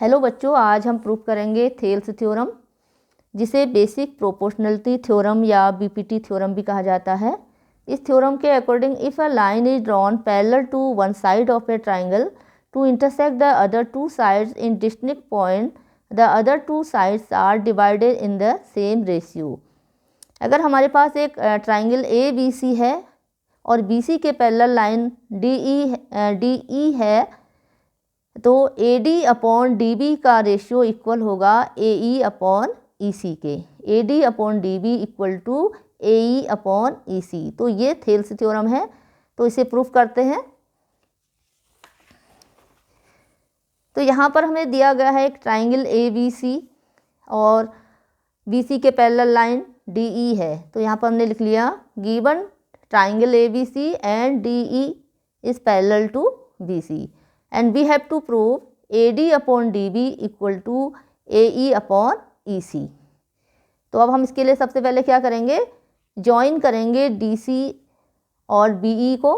Hello बच्चों, आज हम प्रूफ करेंगे थेल्स थ्योरम, जिसे बेसिक प्रोपोर्शनलिटी थ्योरम या बीपीटी थ्योरम भी कहा जाता है। इस थ्योरम के according if a line is drawn parallel to one side of a triangle to intersect the other two sides in distinct point, the other two sides are divided in the same ratio. अगर हमारे पास एक triangle A B सी है और B C के parallel line D E है, तो A D upon D B का ratio equal होगा A E upon E C के। A D upon D B equal to A E upon E C. तो ये थेल्स थ्योरम है, तो इसे प्रूफ करते हैं। तो यहाँ पर हमें दिया गया है एक ट्राइंगल ए बी सी और बी सी के पैरेलल लाइन डी ई है। तो यहाँ पर हमने लिख लिया given triangle A B C and D E is parallel to B C and we have to prove AD upon DB equal to AE upon EC। तो अब हम इसके लिए सबसे पहले क्या करेंगे, जॉइन करेंगे DC और BE को।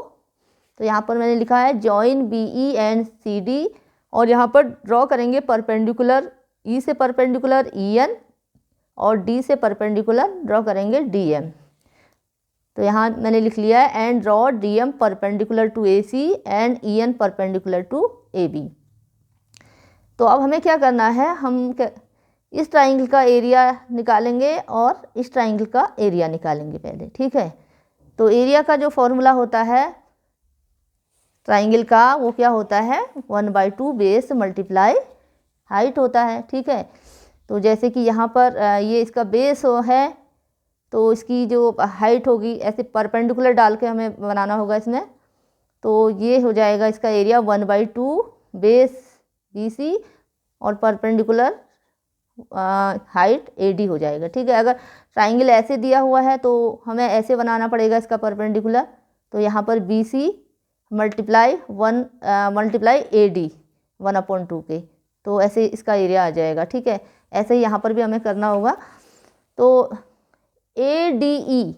तो यहाँ पर मैंने लिखा है जॉइन BE एंड CD, और यहाँ पर ड्रॉ करेंगे परपेंडिकुलर E से परपेंडिकुलर EN और D से परपेंडिकुलर ड्रॉ करेंगे DM। तो यहाँ मैंने लिख लिया है and draw DM perpendicular to AC and EN perpendicular to AB। तो अब हमें क्या करना है, हम इस ट्राइंगल का एरिया निकालेंगे और इस ट्राइंगल का एरिया निकालेंगे पहले, ठीक है। तो एरिया का जो फॉर्मूला होता है ट्राइंगल का, वो क्या होता है 1/2 बेस मल्टीप्लाई हाइट होता है, ठीक है। तो जैसे कि यहाँ पर ये इसका बेस है, तो इसकी जो हाइट होगी ऐसे परपेंडिकुलर डाल के हमें बनाना होगा इसमें। तो ये हो जाएगा इसका एरिया 1/2 बेस BC और परपेंडिकुलर हाइट AD हो जाएगा, ठीक है। अगर ट्राइंगल ऐसे दिया हुआ है तो हमें ऐसे बनाना पड़ेगा इसका परपेंडिकुलर। तो यहाँ पर BC मल्टीप्लाई AD 1/2 के, तो ऐसे इसका एरिया आ जाएगा, ठीक है। ऐसे ही यहाँ पर भी हमें करना होगा। तो ADE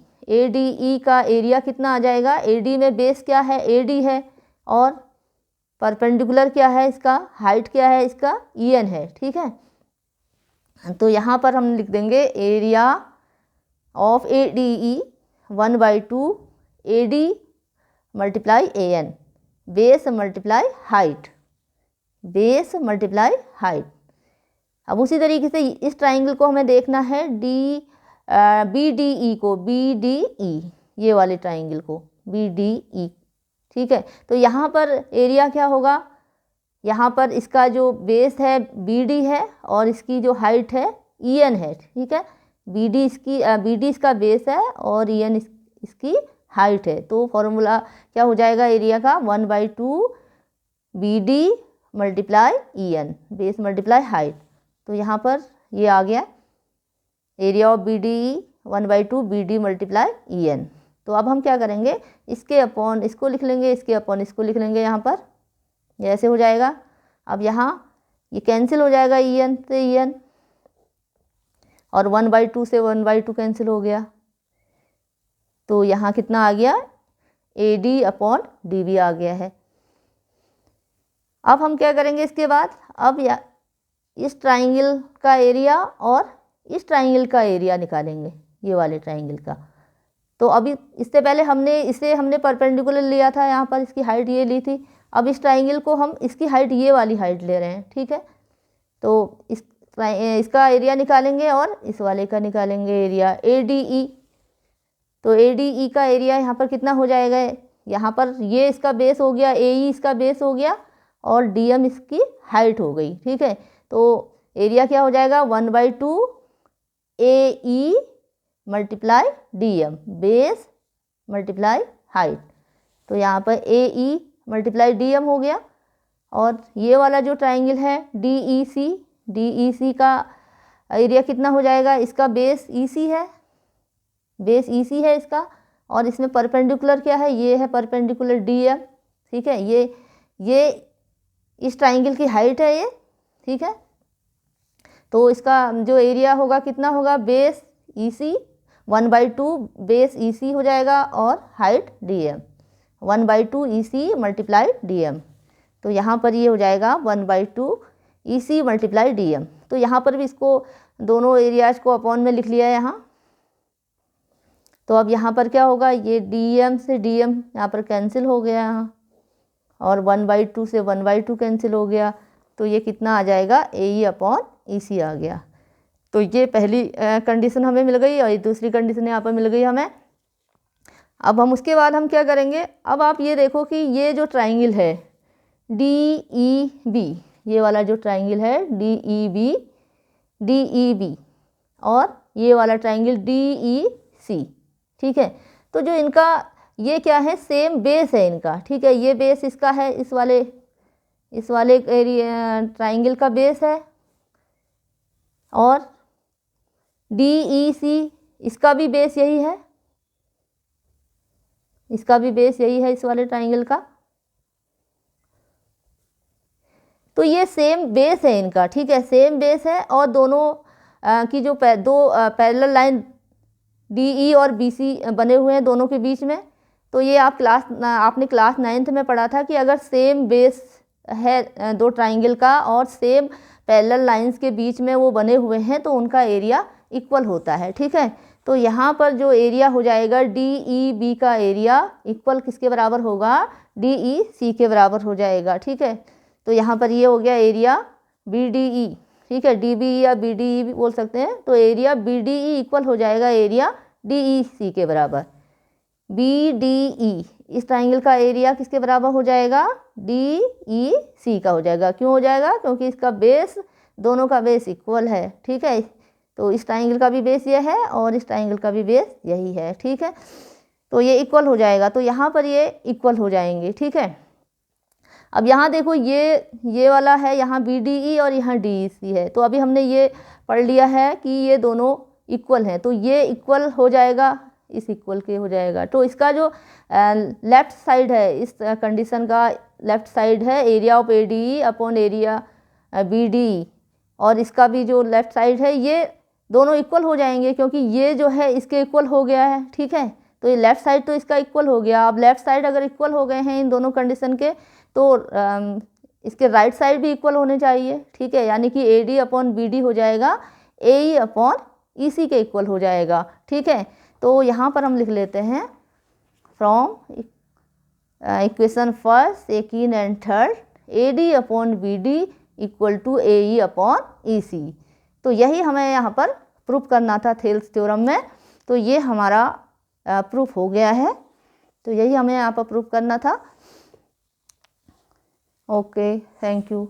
का एरिया कितना आ जाएगा, AD में बेस क्या है AD है, और परपेंडिकुलर क्या है इसका, हाइट क्या है इसका EN है, ठीक है। तो यहाँ पर हम लिख देंगे area of ADE 1/2 AD multiply AN, base multiply height, base multiply height. अब उसी तरीके से इस ट्राइंगल को हमें देखना है BDE को, BDE ये वाले ट्राइंगल को BDE, ठीक है। तो यहाँ पर एरिया क्या होगा, यहाँ पर इसका जो बेस है BD है और इसकी जो हाइट है EN है, ठीक है। BD इसका बेस है और EN इसकी हाइट है। तो फॉर्मूला क्या हो जाएगा एरिया का 1/2 BD multiply EN, base multiply height. तो यहाँ पर ये आ गया area of BDE 1/2 BD multiply EN। तो अब हम क्या करेंगे, इसके अपॉन इसको लिख लेंगे, इसके अपॉन इसको लिख लेंगे। यहाँ पर ये ऐसे हो जाएगा। अब यहाँ ये कैंसिल हो जाएगा EN से EN, और 1/2 से 1/2 कैंसिल हो गया। तो यहाँ कितना आ गया AD अपॉन DB आ गया है। अब हम क्या करेंगे इसके बाद, अब इस ट्राइंगल का एरिया और इस ट्राइंगल का एरिया निकालेंगे, ये वाले ट्राइंगल का। तो अभी इससे पहले हमने परपेंडिकुलर लिया था, यहाँ पर इसकी हाइट ये ली थी। अब इस ट्राइंगल को हम इसकी हाइट ये वाली हाइट ले रहे हैं, ठीक है। तो इसका एरिया निकालेंगे और इस वाले का निकालेंगे एरिया ADE। तो ADE का एरिया यहाँ पर कितना हो जाएगा, यहाँ पर ये इसका बेस हो गया, AE इसका बेस हो गया और DM इसकी हाइट हो गई, ठीक है। तो एरिया क्या हो जाएगा 1/2 AE multiply DM, base multiply height. तो यहाँ पर AE मल्टीप्लाई DM हो गया। और ये वाला जो ट्राइंगल है DEC का एरिया कितना हो जाएगा, इसका बेस EC है, बेस EC है इसका, और इसमें परपेंडिकुलर क्या है, ये है परपेंडिकुलर DM, ठीक है। ये इस ट्राइंगल की हाइट है ये, ठीक है। तो इसका जो एरिया होगा कितना होगा, बेस EC 1/2 बेस EC हो जाएगा और height DM 1/2 EC multiply DM। तो यहाँ पर ये हो जाएगा 1/2 EC मल्टीप्लाई DM। तो यहाँ पर भी इसको दोनों एरियाज को अपॉन में लिख लिया है यहाँ। तो अब यहाँ पर क्या होगा, ये DM से DM यहाँ पर कैंसिल हो गया यहाँ, और 1/2 से 1/2 कैंसिल हो गया। तो ये कितना आ जाएगा, AE अपॉन EC आ गया। तो ये पहली कंडीशन हमें मिल गई और ये दूसरी कंडीशन यहाँ पर मिल गई हमें। अब हम उसके बाद हम क्या करेंगे, अब आप ये देखो कि ये जो ट्राइंगल है DEB, ये वाला जो ट्राइंगल है DEB और ये वाला ट्राइंगल DEC, ठीक है। तो जो इनका ये क्या है, सेम बेस है इनका, ठीक है। ये बेस इसका है, इस वाले एरिया ट्राइंगल का बेस है, और DEC इसका भी बेस यही है, इसका भी बेस यही है इस वाले ट्राइंगल का। तो ये सेम बेस है इनका, ठीक है, सेम बेस है। और दोनों की जो दो पैरेलल लाइन DE और BC बने हुए हैं दोनों के बीच में। तो ये आपने क्लास 9th में पढ़ा था कि अगर सेम बेस है दो ट्राइंगल का और सेम पैरेलल लाइंस के बीच में वो बने हुए हैं तो उनका एरिया इक्वल होता है, ठीक है। तो यहाँ पर जो एरिया हो जाएगा DEB का एरिया इक्वल किसके बराबर होगा, DEC के बराबर हो जाएगा, ठीक है। तो यहाँ पर ये हो गया एरिया BDE, ठीक है, DBE या BDE भी बोल सकते हैं। तो एरिया BDE इक्वल हो जाएगा एरिया DEC के बराबर। BDE इस ट्राइंगल का एरिया किसके बराबर हो जाएगा, DEC का हो जाएगा। क्यों हो जाएगा, क्योंकि इसका बेस, दोनों का बेस इक्वल है, ठीक है। तो इस ट्राइंगल का भी बेस ये है और इस ट्राइंगल का भी बेस यही है, ठीक है। तो ये इक्वल हो जाएगा, तो यहाँ पर ये इक्वल हो जाएंगे, ठीक है। अब यहाँ देखो ये वाला है, यहाँ BDE और यहाँ DEC है। तो अभी हमने ये पढ़ लिया है कि ये दोनों इक्वल हैं, तो ये इक्वल हो जाएगा, इस इक्वल के हो जाएगा। तो इसका जो लेफ़्ट साइड है, इस कंडीशन का लेफ़्ट साइड है area of ADE upon area BDE, और इसका भी जो लेफ़्ट साइड है ये दोनों इक्वल हो जाएंगे, क्योंकि ये जो है इसके इक्वल हो गया है, ठीक है। तो ये लेफ़्ट साइड तो इसका इक्वल हो गया। अब लेफ़्ट साइड अगर इक्वल हो गए हैं इन दोनों कंडीशन के, तो इसके राइट साइड भी इक्वल होने चाहिए, ठीक है। यानी कि AD अपॉन BD हो जाएगा AE अपॉन EC के इक्वल हो जाएगा, ठीक है। तो यहाँ पर हम लिख लेते हैं from equation first, second and third, AD upon BD equal to AE upon EC। तो यही हमें यहाँ पर प्रूफ करना था थेल्स थ्योरम में। तो ये हमारा प्रूफ हो गया है। तो यही हमें यहाँ पर प्रूफ करना था। Okay, thank you.